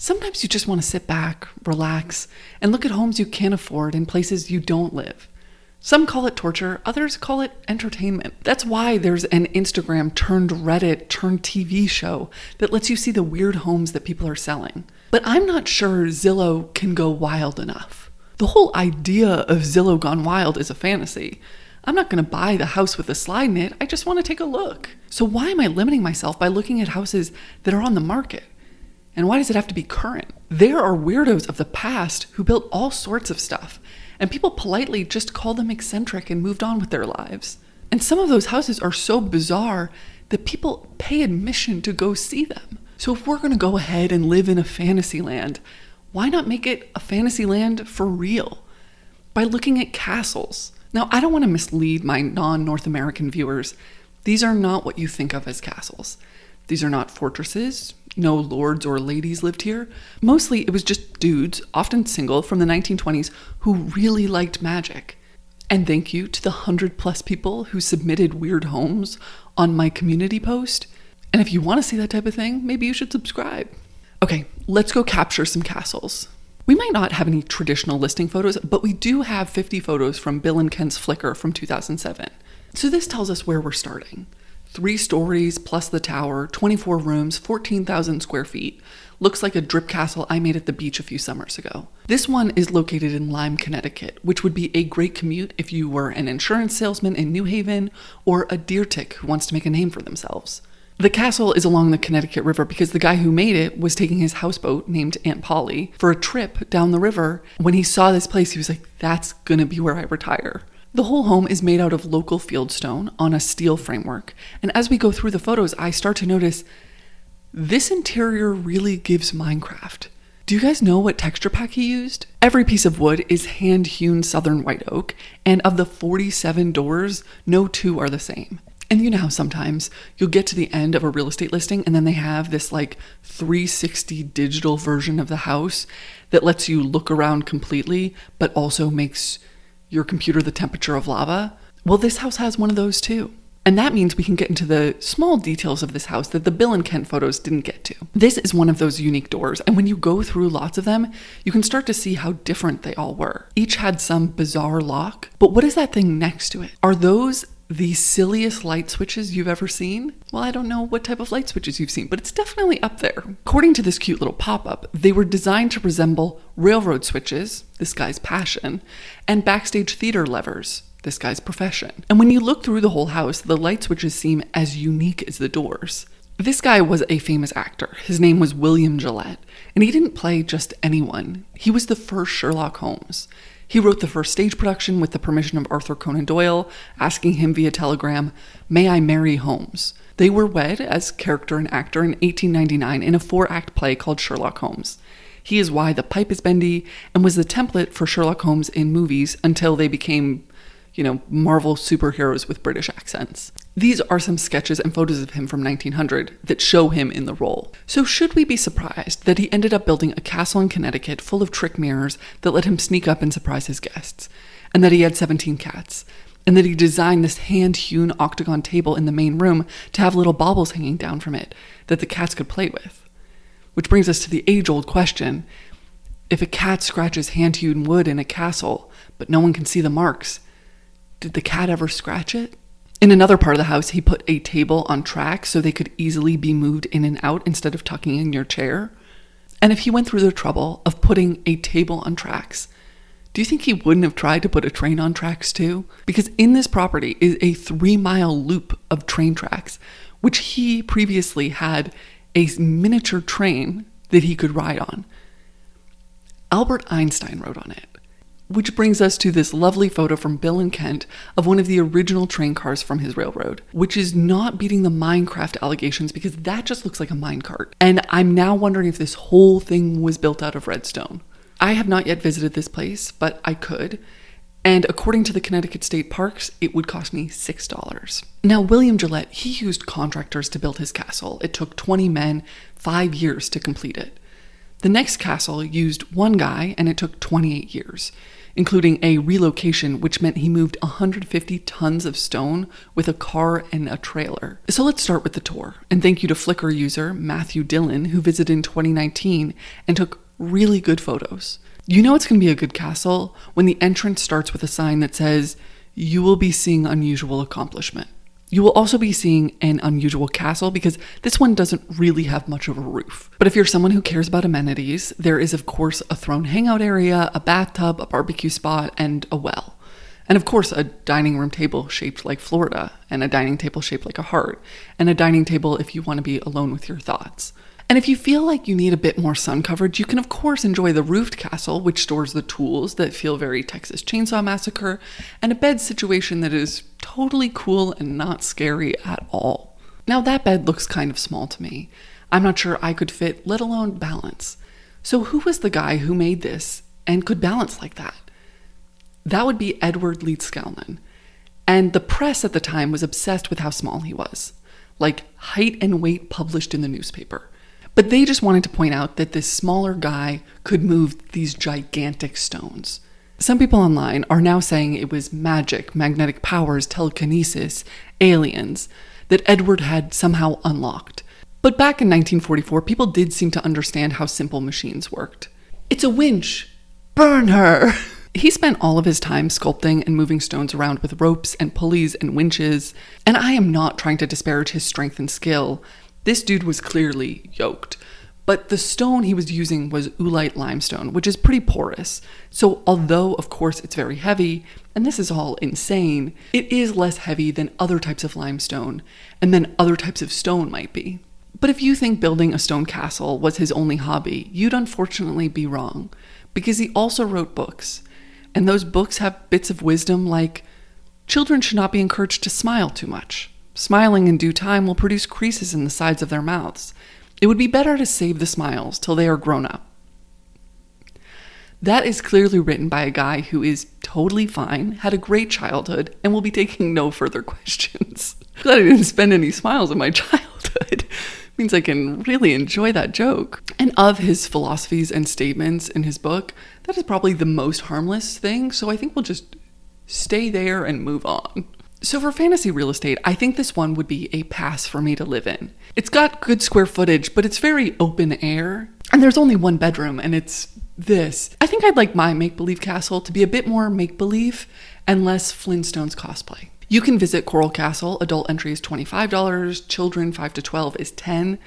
Sometimes you just want to sit back, relax, and look at homes you can't afford in places you don't live. Some call it torture, others call it entertainment. That's why there's an Instagram turned Reddit turned TV show that lets you see the weird homes that people are selling. But I'm not sure Zillow can go wild enough. The whole idea of Zillow Gone Wild is a fantasy. I'm not going to buy the house with the slide in it, I just want to take a look. So why am I limiting myself by looking at houses that are on the market? And why does it have to be current? There are weirdos of the past who built all sorts of stuff, and people politely just called them eccentric and moved on with their lives. And some of those houses are so bizarre that people pay admission to go see them. So if we're going to go ahead and live in a fantasy land, why not make it a fantasy land for real? By looking at castles. Now, I don't want to mislead my non-North American viewers. These are not what you think of as castles. These are not fortresses. No lords or ladies lived here. Mostly it was just dudes, often single, from the 1920s who really liked magic. And thank you to the 100+ people who submitted weird homes on my community post. And if you want to see that type of thing, maybe you should subscribe. Okay, let's go capture some castles. We might not have any traditional listing photos, but we do have 50 photos from Bill and Ken's Flickr from 2007. So this tells us where we're starting. 3 stories plus the tower, 24 rooms, 14,000 square feet. Looks like a drip castle I made at the beach a few summers ago. This one is located in Lyme, Connecticut, which would be a great commute if you were an insurance salesman in New Haven or a deer tick who wants to make a name for themselves. The castle is along the Connecticut River because the guy who made it was taking his houseboat named Aunt Polly for a trip down the river. When he saw this place, he was like, that's gonna be where I retire. The whole home is made out of local fieldstone on a steel framework. And as we go through the photos, I start to notice this interior really gives Minecraft. Do you guys know what texture pack he used? Every piece of wood is hand-hewn southern white oak, and of the 47 doors, no 2 are the same. And you know how sometimes you'll get to the end of a real estate listing and then they have this like 360 digital version of the house that lets you look around completely, but also makes your computer the temperature of lava? Well, this house has one of those too. And that means we can get into the small details of this house that the Bill and Kent photos didn't get to. This is one of those unique doors, and when you go through lots of them, you can start to see how different they all were. Each had some bizarre lock, but what is that thing next to it? Are those the silliest light switches you've ever seen? Well, I don't know what type of light switches you've seen, but it's definitely up there. According to this cute little pop-up, they were designed to resemble railroad switches, this guy's passion, and backstage theater levers, this guy's profession. And when you look through the whole house, the light switches seem as unique as the doors. This guy was a famous actor. His name was William Gillette, and he didn't play just anyone. He was the first Sherlock Holmes. He wrote the first stage production with the permission of Arthur Conan Doyle, asking him via telegram, "May I marry Holmes?" They were wed as character and actor in 1899 in a 4-act play called Sherlock Holmes. He is why the pipe is bendy and was the template for Sherlock Holmes in movies until they became, Marvel superheroes with British accents. These are some sketches and photos of him from 1900 that show him in the role. So should we be surprised that he ended up building a castle in Connecticut full of trick mirrors that let him sneak up and surprise his guests? And that he had 17 cats? And that he designed this hand-hewn octagon table in the main room to have little baubles hanging down from it that the cats could play with? Which brings us to the age-old question. If a cat scratches hand-hewn wood in a castle, but no one can see the marks, did the cat ever scratch it? In another part of the house, he put a table on tracks so they could easily be moved in and out instead of tucking in your chair. And if he went through the trouble of putting a table on tracks, do you think he wouldn't have tried to put a train on tracks too? Because in this property is a 3-mile loop of train tracks, which he previously had a miniature train that he could ride on. Albert Einstein rode on it. Which brings us to this lovely photo from Bill and Kent of one of the original train cars from his railroad, which is not beating the Minecraft allegations because that just looks like a minecart. And I'm now wondering if this whole thing was built out of redstone. I have not yet visited this place, but I could. And according to the Connecticut State Parks, it would cost me $6. Now, William Gillette, he used contractors to build his castle. It took 20 men, 5 years to complete it. The next castle used one guy, and it took 28 years, including a relocation, which meant he moved 150 tons of stone with a car and a trailer. So let's start with the tour. And thank you to Flickr user Matthew Dillon, who visited in 2019 and took really good photos. You know it's going to be a good castle when the entrance starts with a sign that says, "You will be seeing unusual accomplishment." You will also be seeing an unusual castle because this one doesn't really have much of a roof. But if you're someone who cares about amenities, there is of course a throne hangout area, a bathtub, a barbecue spot, and a well. And of course a dining room table shaped like Florida, and a dining table shaped like a heart, and a dining table if you want to be alone with your thoughts. And if you feel like you need a bit more sun coverage, you can of course enjoy the roofed castle, which stores the tools that feel very Texas Chainsaw Massacre, and a bed situation that is totally cool and not scary at all. Now that bed looks kind of small to me. I'm not sure I could fit, let alone balance. So who was the guy who made this and could balance like that? That would be Edward Leedskalnin. And the press at the time was obsessed with how small he was. Like height and weight published in the newspaper. But they just wanted to point out that this smaller guy could move these gigantic stones. Some people online are now saying it was magic, magnetic powers, telekinesis, aliens, that Edward had somehow unlocked. But back in 1944, people did seem to understand how simple machines worked. It's a winch! Burn her! He spent all of his time sculpting and moving stones around with ropes and pulleys and winches, and I am not trying to disparage his strength and skill. This dude was clearly yoked, but the stone he was using was oolite limestone, which is pretty porous. So although, of course, it's very heavy, and this is all insane, it is less heavy than other types of limestone, and then other types of stone might be. But if you think building a stone castle was his only hobby, you'd unfortunately be wrong, because he also wrote books. And those books have bits of wisdom like, children should not be encouraged to smile too much. Smiling in due time will produce creases in the sides of their mouths. It would be better to save the smiles till they are grown up. That is clearly written by a guy who is totally fine, had a great childhood, and will be taking no further questions. Glad I didn't spend any smiles in my childhood. Means I can really enjoy that joke. And of his philosophies and statements in his book, that is probably the most harmless thing, so I think we'll just stay there and move on. So for fantasy real estate, I think this one would be a pass for me to live in. It's got good square footage, but it's very open air. And there's only one bedroom, and it's this. I think I'd like my make-believe castle to be a bit more make-believe and less Flintstones cosplay. You can visit Coral Castle. Adult entry is $25. Children 5 to 12 is $10.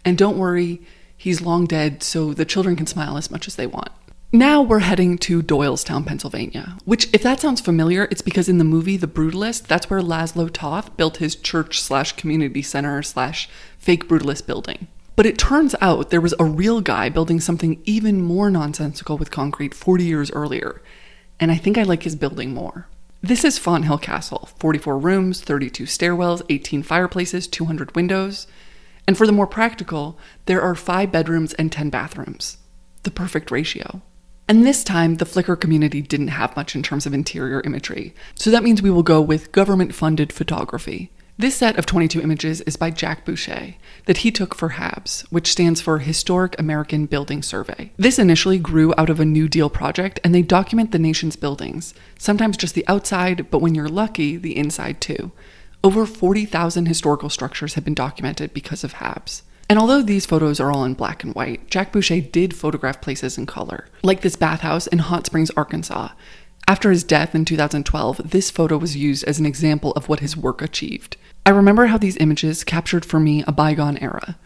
And don't worry, he's long dead, so the children can smile as much as they want. Now we're heading to Doylestown, Pennsylvania, which, if that sounds familiar, it's because in the movie The Brutalist, that's where Laszlo Toth built his church/community center/fake brutalist building. But it turns out there was a real guy building something even more nonsensical with concrete 40 years earlier, and I think I like his building more. This is Fonthill Castle, 44 rooms, 32 stairwells, 18 fireplaces, 200 windows, and for the more practical, there are 5 bedrooms and 10 bathrooms. The perfect ratio. And this time, the Flickr community didn't have much in terms of interior imagery. So that means we will go with government-funded photography. This set of 22 images is by Jack Boucher, that he took for HABS, which stands for Historic American Building Survey. This initially grew out of a New Deal project, and they document the nation's buildings, sometimes just the outside, but when you're lucky, the inside too. Over 40,000 historical structures have been documented because of HABS. And although these photos are all in black and white, Jack Boucher did photograph places in color, like this bathhouse in Hot Springs, Arkansas. After his death in 2012, this photo was used as an example of what his work achieved. I remember how these images captured for me a bygone era,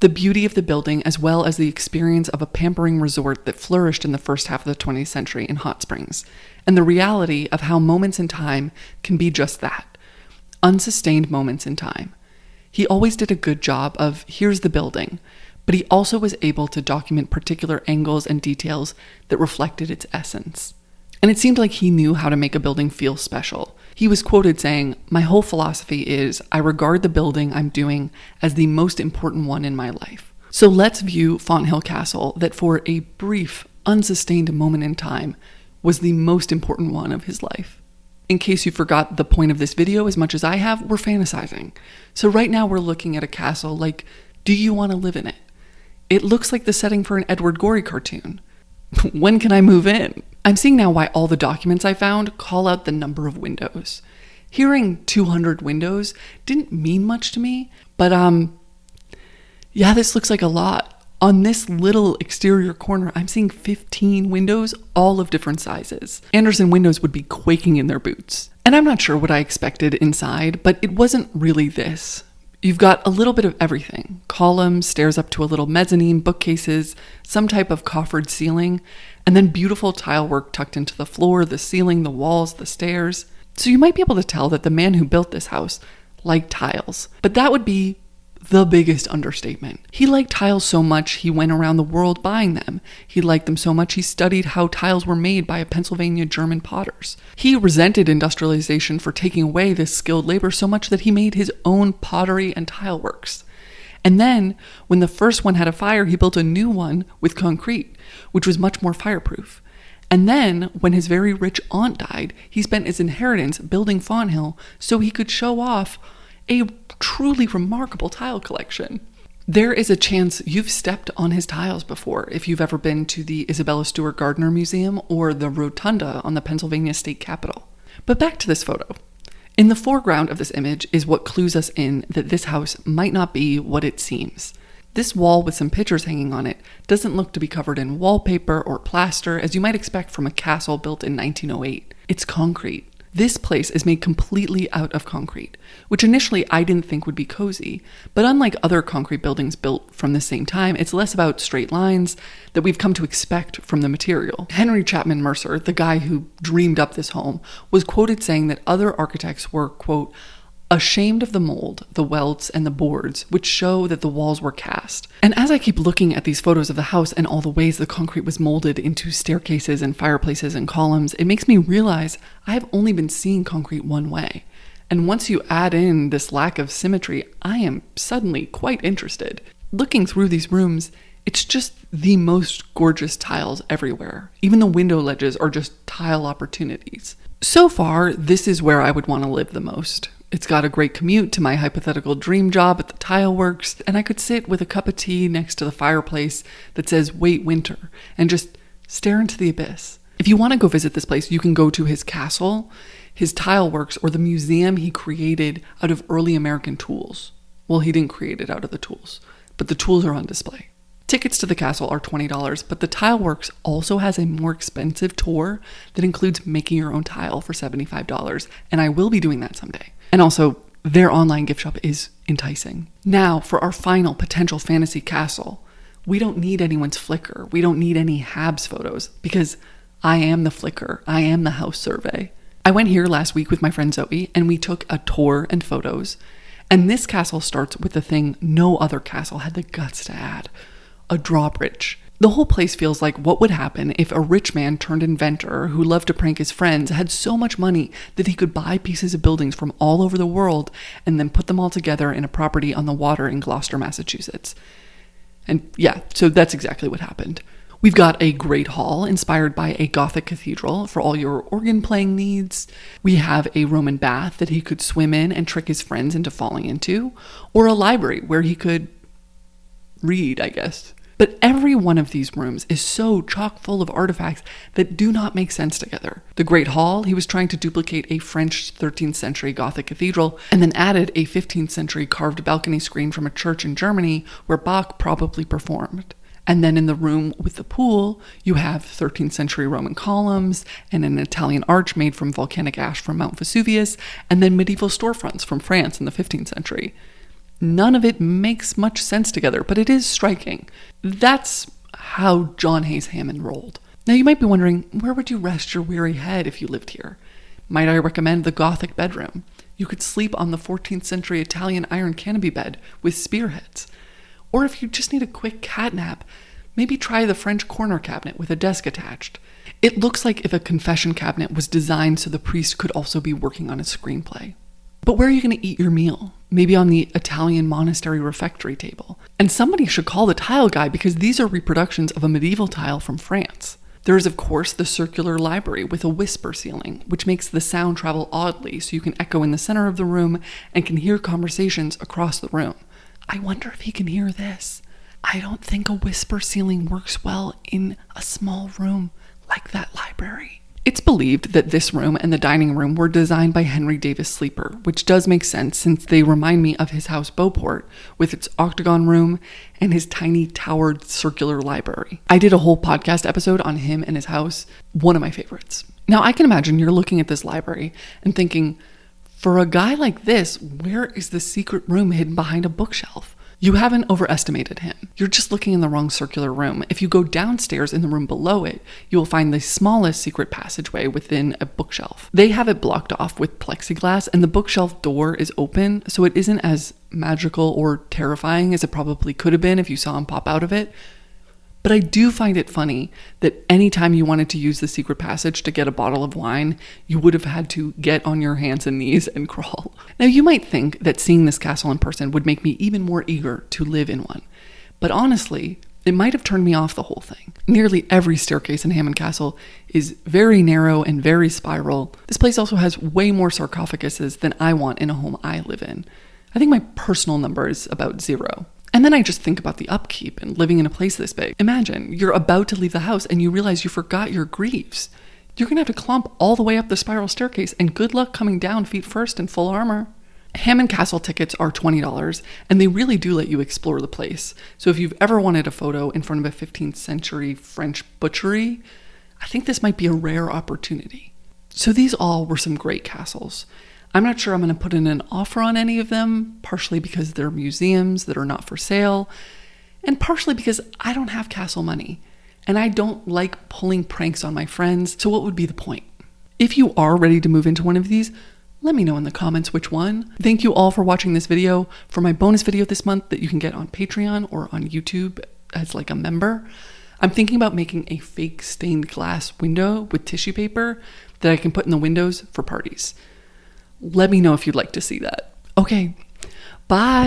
the beauty of the building as well as the experience of a pampering resort that flourished in the first half of the 20th century in Hot Springs, and the reality of how moments in time can be just that, unsustained moments in time. He always did a good job of, here's the building, but he also was able to document particular angles and details that reflected its essence. And it seemed like he knew how to make a building feel special. He was quoted saying, "My whole philosophy is, I regard the building I'm doing as the most important one in my life." So let's view Fonthill Castle, that for a brief, unsustained moment in time, was the most important one of his life. In case you forgot the point of this video as much as I have, we're fantasizing. So right now we're looking at a castle like, do you want to live in it? It looks like the setting for an Edward Gorey cartoon. When can I move in? I'm seeing now why all the documents I found call out the number of windows. Hearing 200 windows didn't mean much to me, but yeah, this looks like a lot. On this little exterior corner, I'm seeing 15 windows, all of different sizes. Andersen windows would be quaking in their boots. And I'm not sure what I expected inside, but it wasn't really this. You've got a little bit of everything. Columns, stairs up to a little mezzanine, bookcases, some type of coffered ceiling, and then beautiful tile work tucked into the floor, the ceiling, the walls, the stairs. So you might be able to tell that the man who built this house liked tiles, but that would be the biggest understatement. He liked tiles so much he went around the world buying them. He liked them so much he studied how tiles were made by Pennsylvania German potters. He resented industrialization for taking away this skilled labor so much that he made his own pottery and tile works. And then, when the first one had a fire, he built a new one with concrete, which was much more fireproof. And then, when his very rich aunt died, he spent his inheritance building Fonthill so he could show off a truly remarkable tile collection. There is a chance you've stepped on his tiles before if you've ever been to the Isabella Stewart Gardner Museum or the Rotunda on the Pennsylvania State Capitol. But back to this photo. In the foreground of this image is what clues us in that this house might not be what it seems. This wall with some pictures hanging on it doesn't look to be covered in wallpaper or plaster as you might expect from a castle built in 1908. It's concrete. This place is made completely out of concrete, which initially I didn't think would be cozy, but unlike other concrete buildings built from the same time, it's less about straight lines that we've come to expect from the material. Henry Chapman Mercer, the guy who dreamed up this home, was quoted saying that other architects were, quote, ashamed of the mold, the welts, and the boards, which show that the walls were cast. And as I keep looking at these photos of the house and all the ways the concrete was molded into staircases and fireplaces and columns, it makes me realize I have only been seeing concrete one way. And once you add in this lack of symmetry, I am suddenly quite interested. Looking through these rooms, it's just the most gorgeous tiles everywhere. Even the window ledges are just tile opportunities. So far, this is where I would want to live the most. It's got a great commute to my hypothetical dream job at the tile works, and I could sit with a cup of tea next to the fireplace that says, "Wait, winter," and just stare into the abyss. If you want to go visit this place, you can go to his castle, his tile works, or the museum he created out of early American tools. Well, he didn't create it out of the tools, but the tools are on display. Tickets to the castle are $20, but the Tile Works also has a more expensive tour that includes making your own tile for $75, and I will be doing that someday. And also, their online gift shop is enticing. Now, for our final potential fantasy castle, we don't need anyone's Flickr. We don't need any Habs photos, because I am the Flickr. I am the house survey. I went here last week with my friend Zoe, and we took a tour and photos. And this castle starts with the thing no other castle had the guts to add: a drawbridge. The whole place feels like what would happen if a rich man turned inventor who loved to prank his friends had so much money that he could buy pieces of buildings from all over the world and then put them all together in a property on the water in Gloucester, Massachusetts. And yeah, so that's exactly what happened. We've got a great hall inspired by a Gothic cathedral for all your organ playing needs. We have a Roman bath that he could swim in and trick his friends into falling into, or a library where he could read, I guess. But every one of these rooms is so chock full of artifacts that do not make sense together. The Great Hall, he was trying to duplicate a French 13th century Gothic cathedral and then added a 15th century carved balcony screen from a church in Germany where Bach probably performed. And then in the room with the pool, you have 13th century Roman columns and an Italian arch made from volcanic ash from Mount Vesuvius, and then medieval storefronts from France in the 15th century. None of it makes much sense together, but it is striking. That's how John Hayes Hammond rolled. Now you might be wondering, where would you rest your weary head if you lived here? Might I recommend the Gothic bedroom? You could sleep on the 14th century Italian iron canopy bed with spearheads. Or if you just need a quick cat nap, maybe try the French corner cabinet with a desk attached. It looks like if a confession cabinet was designed so the priest could also be working on a screenplay. But where are you going to eat your meal? Maybe on the Italian monastery refectory table. And somebody should call the tile guy because these are reproductions of a medieval tile from France. There is, of course, the circular library with a whisper ceiling, which makes the sound travel oddly so you can echo in the center of the room and can hear conversations across the room. I wonder if he can hear this. I don't think a whisper ceiling works well in a small room like that library. It's believed that this room and the dining room were designed by Henry Davis Sleeper, which does make sense since they remind me of his house Beauport with its octagon room and his tiny towered circular library. I did a whole podcast episode on him and his house, one of my favorites. Now I can imagine you're looking at this library and thinking, for a guy like this, where is the secret room hidden behind a bookshelf? You haven't overestimated him. You're just looking in the wrong circular room. If you go downstairs in the room below it, you will find the smallest secret passageway within a bookshelf. They have it blocked off with plexiglass, and the bookshelf door is open, so it isn't as magical or terrifying as it probably could have been if you saw him pop out of it. But I do find it funny that anytime you wanted to use the secret passage to get a bottle of wine, you would have had to get on your hands and knees and crawl. Now, you might think that seeing this castle in person would make me even more eager to live in one. But honestly, it might have turned me off the whole thing. Nearly every staircase in Hammond Castle is very narrow and very spiral. This place also has way more sarcophaguses than I want in a home I live in. I think my personal number is about 0. And then I just think about the upkeep and living in a place this big. Imagine you're about to leave the house and you realize you forgot your greaves. You're going to have to clomp all the way up the spiral staircase, and good luck coming down feet first in full armor. Hammond Castle tickets are $20, and they really do let you explore the place. So if you've ever wanted a photo in front of a 15th century French butchery, I think this might be a rare opportunity. So these all were some great castles. I'm not sure I'm going to put in an offer on any of them, partially because they're museums that are not for sale, and partially because I don't have castle money, and I don't like pulling pranks on my friends, so what would be the point? If you are ready to move into one of these, let me know in the comments which one. Thank you all for watching this video. For my bonus video this month that you can get on Patreon or on YouTube as like a member, I'm thinking about making a fake stained glass window with tissue paper that I can put in the windows for parties. Let me know if you'd like to see that. Okay, bye.